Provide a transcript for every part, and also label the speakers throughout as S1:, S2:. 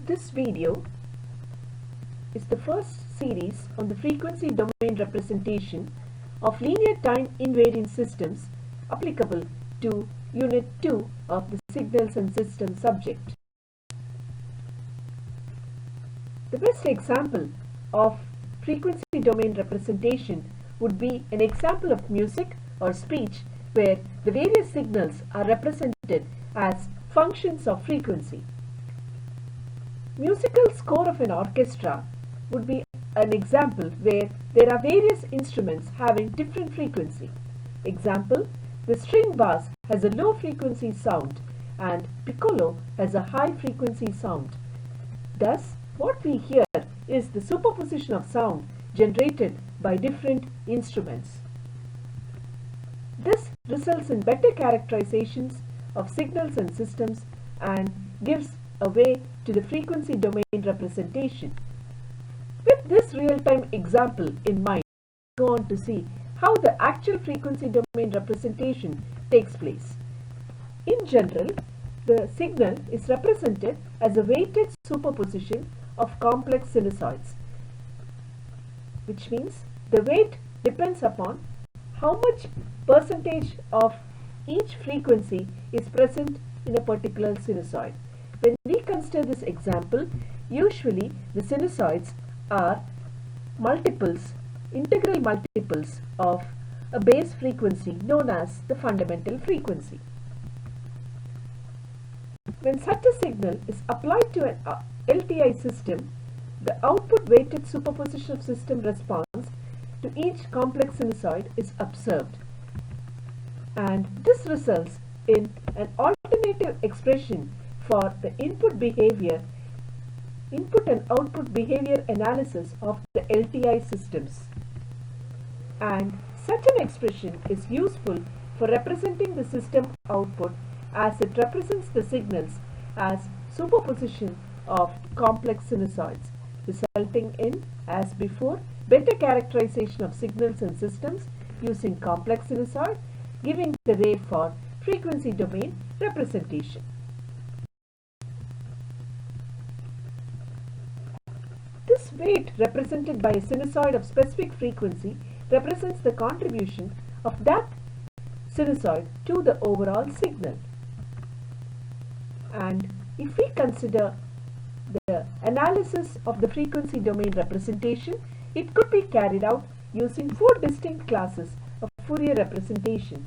S1: This video is the first series on the frequency domain representation of linear time invariant systems applicable to Unit 2 of the Signals and Systems subject. The best example of frequency domain representation would be an example of music or speech where the various signals are represented as functions of frequency. Musical score of an orchestra would be an example where there are various instruments having different frequency. Example, the string bass has a low frequency sound and piccolo has a high frequency sound. Thus, what we hear is the superposition of sound generated by different instruments. This results in better characterizations of signals and systems and gives a way to the frequency domain representation. With this real-time example in mind, we go on to see how the actual frequency domain representation takes place. In general, the signal is represented as a weighted superposition of complex sinusoids, which means the weight depends upon how much percentage of each frequency is present in a particular sinusoid. When we consider this example, usually the sinusoids are integral multiples of a base frequency known as the fundamental frequency. When such a signal is applied to an LTI system, the output weighted superposition of system response to each complex sinusoid is observed, and this results in an alternative expression for the input and output behavior analysis of the LTI systems. And such an expression is useful for representing the system output as it represents the signals as superposition of complex sinusoids, resulting in, as before, better characterization of signals and systems using complex sinusoid, giving the way for frequency domain representation. This weight represented by a sinusoid of specific frequency represents the contribution of that sinusoid to the overall signal. And if we consider the analysis of the frequency domain representation, it could be carried out using four distinct classes of Fourier representation,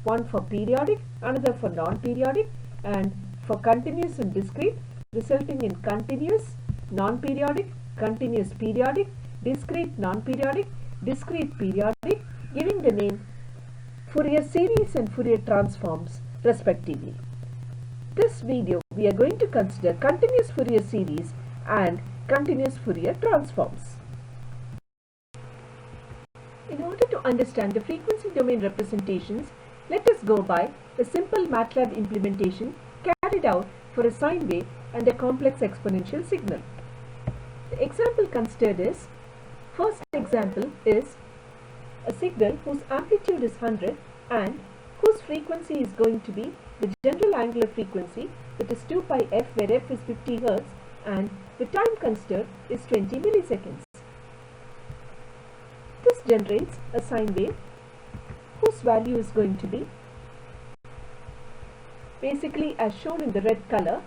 S1: one for periodic, another for non-periodic, and for continuous and discrete, resulting in continuous, non-periodic, continuous periodic, discrete non-periodic, discrete periodic, giving the name Fourier Series and Fourier Transforms respectively. This video we are going to consider continuous Fourier series and continuous Fourier transforms. In order to understand the frequency domain representations, let us go by a simple MATLAB implementation carried out for a sine wave and a complex exponential signal. The example considered is, first example is a signal whose amplitude is 100 and whose frequency is going to be the general angular frequency, that is 2 pi f, where f is 50 Hz and the time considered is 20 milliseconds. This generates a sine wave whose value is going to be basically as shown in the red color,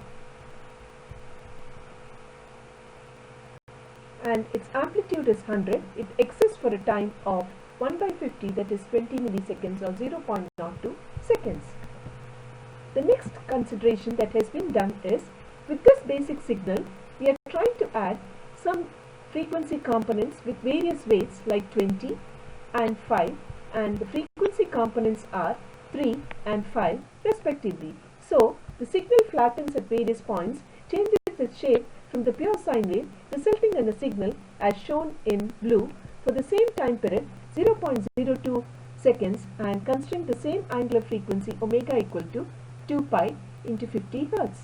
S1: and its amplitude is 100. It exists for a time of 1 by 50, that is 20 milliseconds or 0.02 seconds. The next consideration that has been done is, with this basic signal, we are trying to add some frequency components with various weights like 20 and 5, and the frequency components are 3 and 5 respectively. So, the signal flattens at various points, changes its shape from the pure sine wave, resulting in a signal as shown in blue for the same time period 0.02 seconds and considering the same angular frequency omega equal to 2 pi into 50 Hz.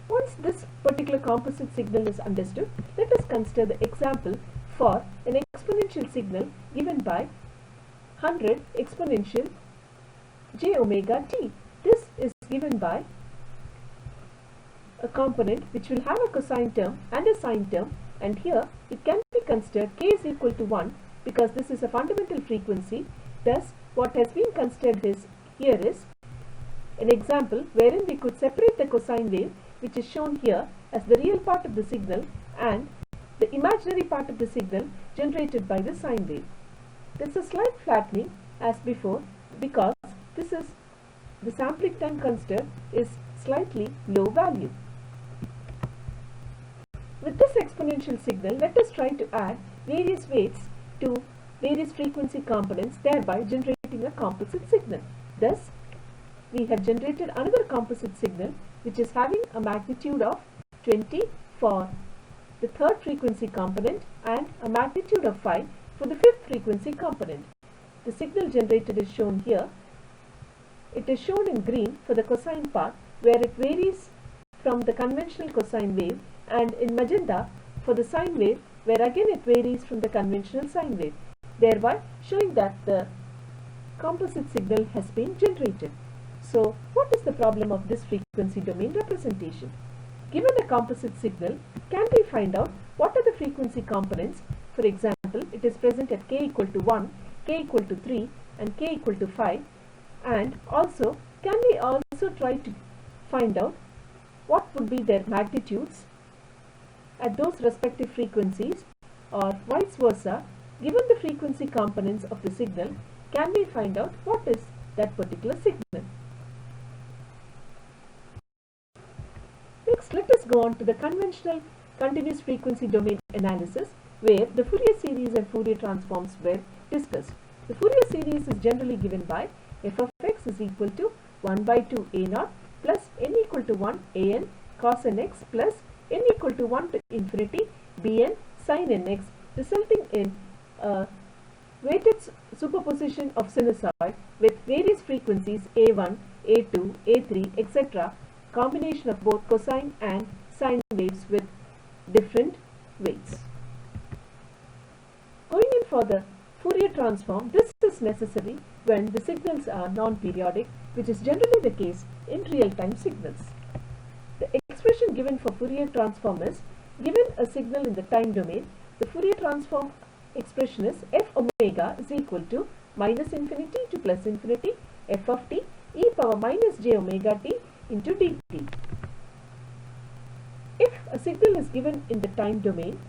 S1: Once this particular composite signal is understood, let us consider the example for an exponential signal given by 100 exponential j omega t. This is given by a component which will have a cosine term and a sine term, and here it can be considered k is equal to 1 because this is a fundamental frequency. Thus what has been considered here is an example wherein we could separate the cosine wave, which is shown here as the real part of the signal and the imaginary part of the signal generated by the sine wave. There is a slight flattening as before because this is the sampling time considered is slightly low value. With this exponential signal, let us try to add various weights to various frequency components, thereby generating a composite signal. Thus, we have generated another composite signal which is having a magnitude of 20 for the third frequency component and a magnitude of 5 for the fifth frequency component. The signal generated is shown here. It is shown in green for the cosine part, where it varies from the conventional cosine wave, and in magenta for the sine wave, where again it varies from the conventional sine wave, thereby showing that the composite signal has been generated. So, what is the problem of this frequency domain representation? Given a composite signal, can we find out what are the frequency components? For example, it is present at k equal to 1, k equal to 3 and k equal to 5, and also can we also try to find out what would be their magnitudes at those respective frequencies, or vice versa, given the frequency components of the signal, can we find out what is that particular signal? Next, let us go on to the conventional continuous frequency domain analysis, where the Fourier series and Fourier transforms were discussed. The Fourier series is generally given by f of x is equal to 1 by 2 a naught plus n equal to 1 a n cos n x plus n equal to 1 to infinity b n sin n x, resulting in a weighted superposition of sinusoid with various frequencies a1, a2, a3, etc., combination of both cosine and sine waves with different weights. Going in for the Fourier transform, this is necessary when the signals are non-periodic, which is generally the case in real-time signals. The expression given for Fourier transform is, given a signal in the time domain, the Fourier transform expression is f omega is equal to minus infinity to plus infinity f of t e power minus j omega t into dt. If a signal is given in the time domain,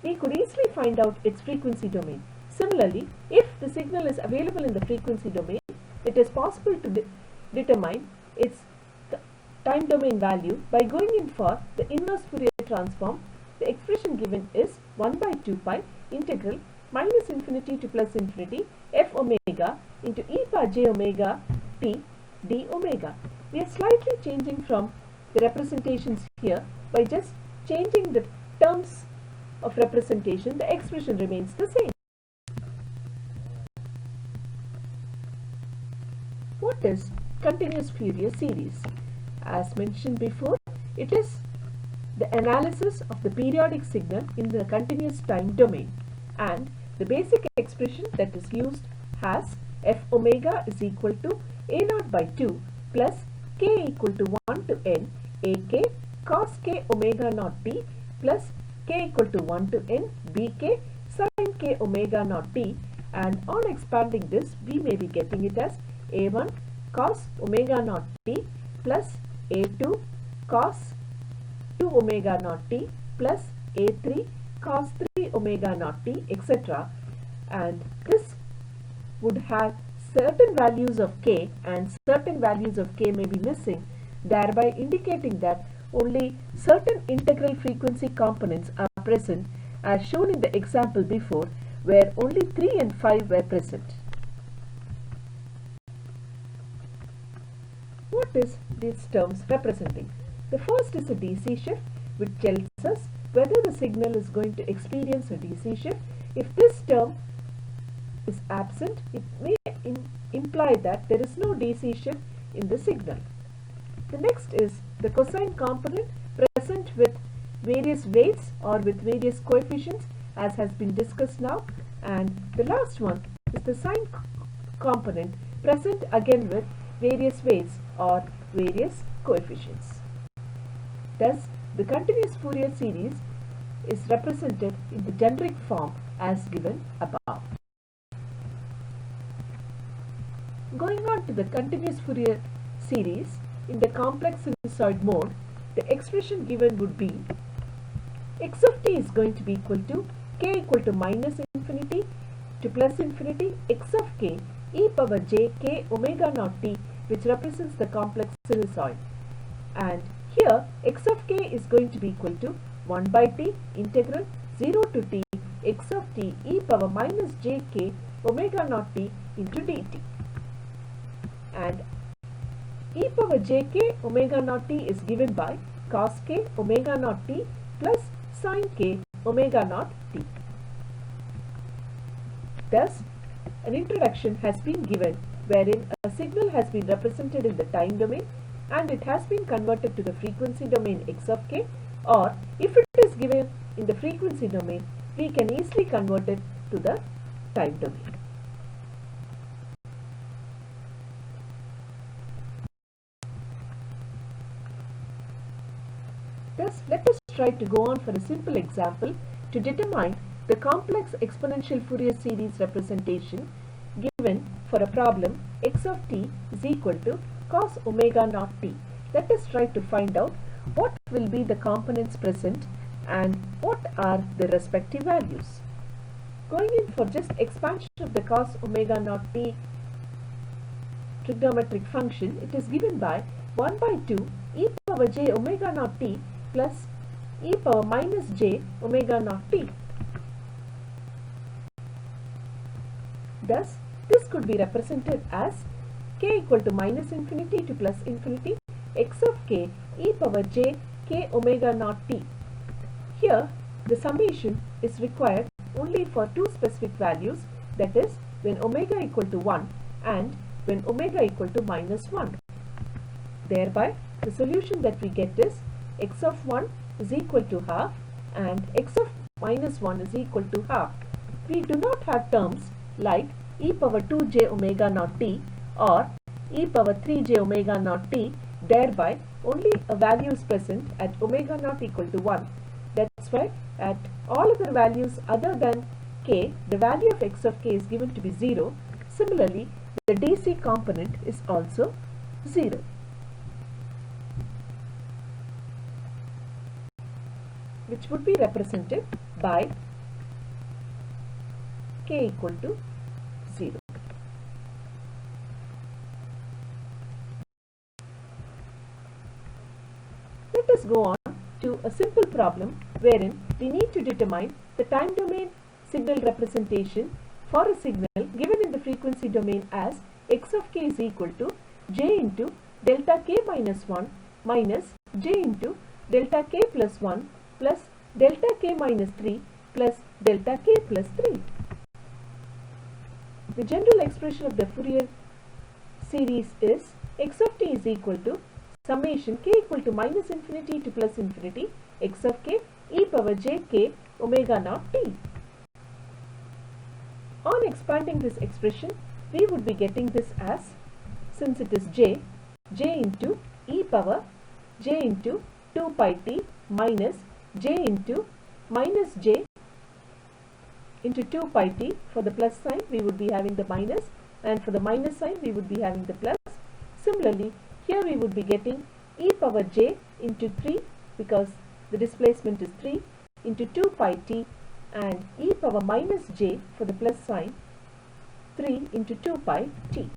S1: we could easily find out its frequency domain. Similarly, if the signal is available in the frequency domain, it is possible to determine its time domain value by going in for the inverse Fourier transform. The expression given is 1 by 2 pi integral minus infinity to plus infinity f omega into e power j omega t d omega. We are slightly changing from the representations here. By just changing the terms of representation, the expression remains the same. What is continuous Fourier series? As mentioned before, it is the analysis of the periodic signal in the continuous time domain, and the basic expression that is used has f omega is equal to a naught by 2 plus k equal to 1 to n ak cos k omega naught t plus k equal to 1 to n bk sin k omega naught t, and on expanding this we may be getting it as a1 cos omega naught t plus a2 cos 2 omega naught t plus a3 cos 3 omega naught t, etc. And this would have certain values of k and certain values of k may be missing, thereby indicating that only certain integral frequency components are present, as shown in the example before, where only 3 and 5 were present. What is these terms representing? The first is a DC shift, which tells us whether the signal is going to experience a DC shift. If this term is absent, it may imply that there is no DC shift in the signal. The next is the cosine component present with various weights or with various coefficients, as has been discussed now, and the last one is the sine component present again with various ways or various coefficients. Thus, the continuous Fourier series is represented in the generic form as given above. Going on to the continuous Fourier series in the complex sinusoid mode, the expression given would be x of t is going to be equal to k equal to minus infinity to plus infinity x of k e power j k omega naught t, which represents the complex sinusoid. And here x of k is going to be equal to 1 by t integral 0 to t x of t e power minus j k omega naught t into dt. And e power j k omega naught t is given by cos k omega naught t plus sin k omega naught t. Thus, an introduction has been given wherein a signal has been represented in the time domain and it has been converted to the frequency domain x of k, or if it is given in the frequency domain, we can easily convert it to the time domain. Thus, let us try to go on for a simple example to determine the complex exponential Fourier series representation given for a problem x of t is equal to cos omega naught t. Let us try to find out what will be the components present and what are the respective values. Going in for just expansion of the cos omega naught t trigonometric function, it is given by 1 by 2 e power j omega naught t plus e power minus j omega naught t. Thus, this could be represented as k equal to minus infinity to plus infinity x of k e power j k omega naught t. Here, the summation is required only for two specific values, that is when omega equal to 1 and when omega equal to minus 1. Thereby, the solution that we get is x of 1 is equal to half and x of minus 1 is equal to half. We do not have terms like e power 2j omega naught t or e power 3j omega naught t. Thereby, only a value is present at omega naught equal to 1. That's why at all other values other than k, the value of x of k is given to be 0. Similarly, the DC component is also 0. Which would be represented by k equal to 0. Let us go on to a simple problem wherein we need to determine the time domain signal representation for a signal given in the frequency domain as x of k is equal to j into delta k minus 1 minus j into delta k plus 1 plus delta k minus 3 plus delta k plus 3. The general expression of the Fourier series is x of t is equal to summation k equal to minus infinity to plus infinity x of k e power j k omega naught t. On expanding this expression, we would be getting this as, since it is j into e power j into 2 pi t minus j into minus j into 2 pi t. For the plus sign, we would be having the minus, and for the minus sign, we would be having the plus. Similarly, here we would be getting e power j into 3 because the displacement is 3 into 2 pi t and e power minus j for the plus sign 3 into 2 pi t.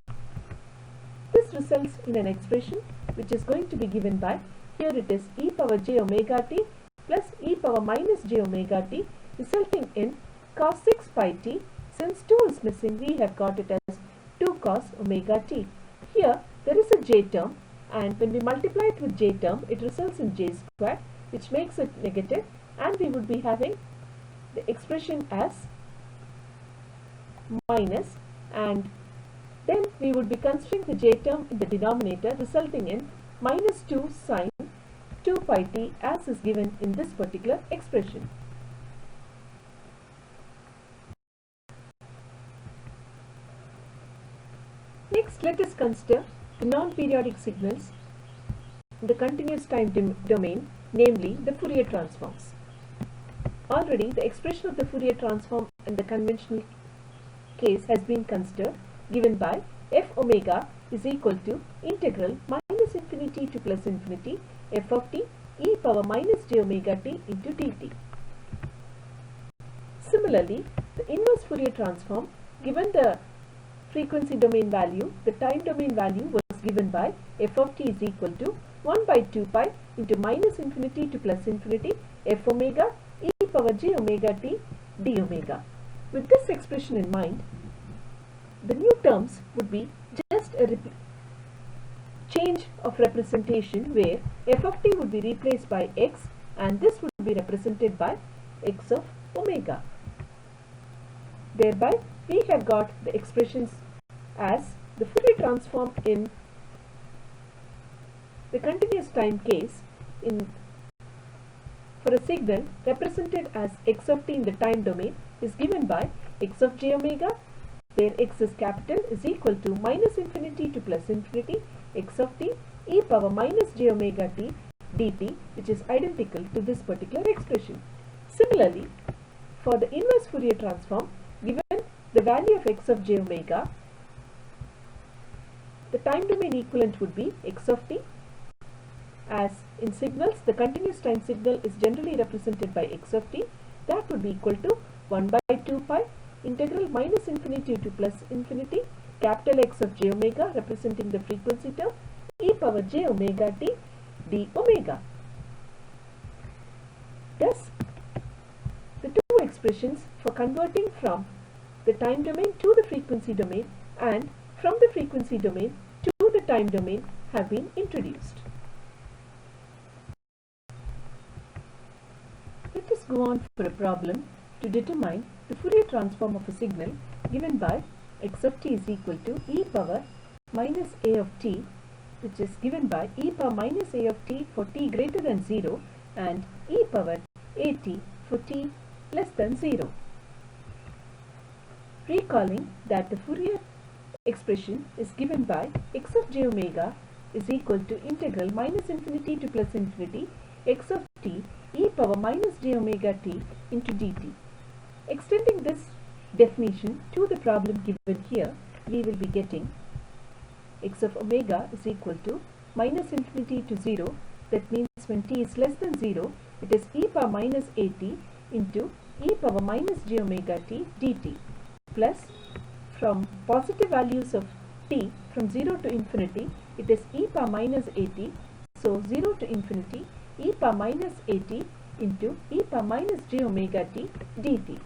S1: This results in an expression which is going to be given by, here it is e power j omega t plus e power minus j omega t, resulting in cos 6 pi t. Since 2 is missing, we have got it as 2 cos omega t. Here there is a j term, and when we multiply it with j term, it results in j square, which makes it negative, and we would be having the expression as minus, and then we would be considering the j term in the denominator, resulting in minus 2 sine 2 pi t as is given in this particular expression. Next, let us consider the non-periodic signals in the continuous time domain, namely the Fourier transforms. Already the expression of the Fourier transform in the conventional case has been considered, given by f omega is equal to integral minus infinity to plus infinity f of t e power minus j omega t into dt. Similarly, the inverse Fourier transform, given the frequency domain value, the time domain value was given by f of t is equal to 1 by 2 pi into minus infinity to plus infinity f omega e power j omega t d omega. With this expression in mind, the new terms would be just a change of representation where f of t would be replaced by x and this would be represented by x of omega. Thereby, we have got the expressions as the Fourier transform in the continuous time case for a signal represented as x of t in the time domain is given by x of j omega, where x is capital, is equal to minus infinity to plus infinity x of t e power minus j omega t dt, which is identical to this particular expression. Similarly, for the inverse Fourier transform, given the value of x of j omega, the time domain equivalent would be x of t. As in signals, the continuous time signal is generally represented by x of t. That would be equal to 1 by 2 pi integral minus infinity to plus infinity capital X of j omega, representing the frequency term, e power j omega t d omega. Thus, the two expressions for converting from the time domain to the frequency domain and from the frequency domain to the time domain have been introduced. Let us go on for a problem to determine the Fourier transform of a signal given by x of t is equal to e power minus a of t, which is given by e power minus a of t for t greater than 0 and e power a t for t less than 0. Recalling that the Fourier expression is given by x of j omega is equal to integral minus infinity to plus infinity x of t e power minus j omega t into dt. Extending this definition to the problem given here, we will be getting x of omega is equal to minus infinity to 0. That means when t is less than 0, it is e power minus at into e power minus j omega t dt, plus from positive values of t from 0 to infinity, it is e power minus at, so 0 to infinity e power minus at into e power minus j omega t dt.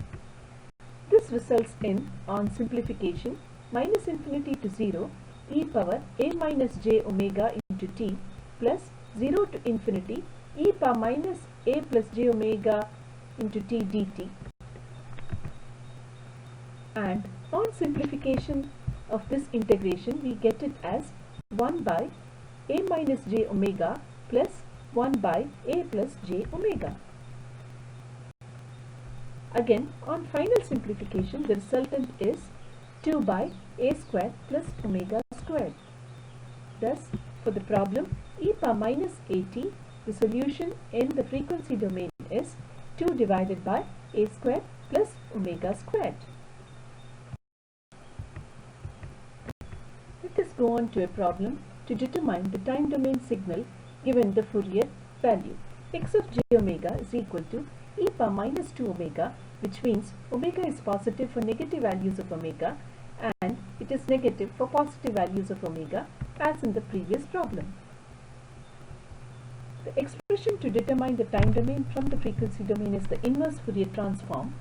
S1: This results in, on simplification, minus infinity to 0 e power a minus j omega into t plus 0 to infinity e power minus a plus j omega into t dt. And on simplification of this integration, we get it as 1 by a minus j omega plus 1 by a plus j omega. Again, on final simplification, the resultant is 2 by a square plus omega squared. Thus, for the problem e power minus at, the solution in the frequency domain is 2 divided by a square plus omega squared. Let us go on to a problem to determine the time domain signal given the Fourier value. X of j omega is equal to e power minus 2 omega, which means omega is positive for negative values of omega and it is negative for positive values of omega, as in the previous problem. The expression to determine the time domain from the frequency domain is the inverse Fourier transform,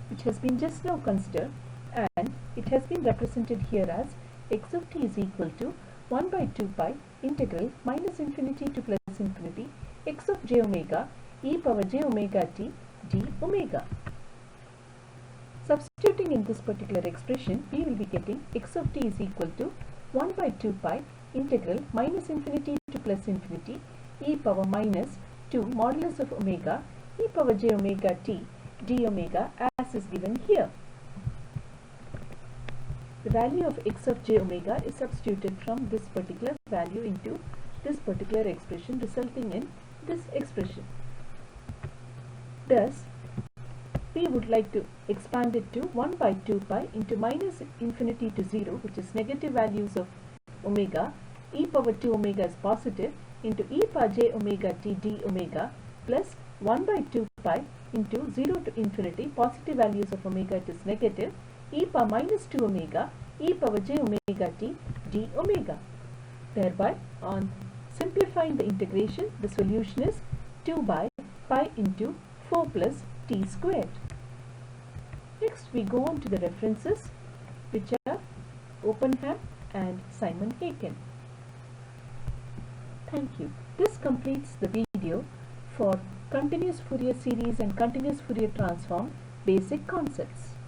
S1: which has been just now considered, and it has been represented here as x of t is equal to 1 by 2 pi integral minus infinity to plus infinity x of j omega e power j omega t d omega. Substituting in this particular expression, we will be getting x of t is equal to 1 by 2 pi integral minus infinity to plus infinity e power minus 2 modulus of omega e power j omega t d omega, as is given here. the value of x of j omega is substituted from this particular value into this particular expression, resulting in this expression. Thus, we would like to expand it to 1 by 2 pi into minus infinity to 0, which is negative values of omega, e power 2 omega is positive, into e power j omega t d omega, plus 1 by 2 pi into 0 to infinity, positive values of omega it is negative, e power minus 2 omega, e power j omega t d omega. Thereby, on simplifying the integration, the solution is 2 by pi into 4 plus t squared. Next, we go on to the references, which are Oppenheim and Simon Haken. Thank you. This completes the video for continuous Fourier series and continuous Fourier transform basic concepts.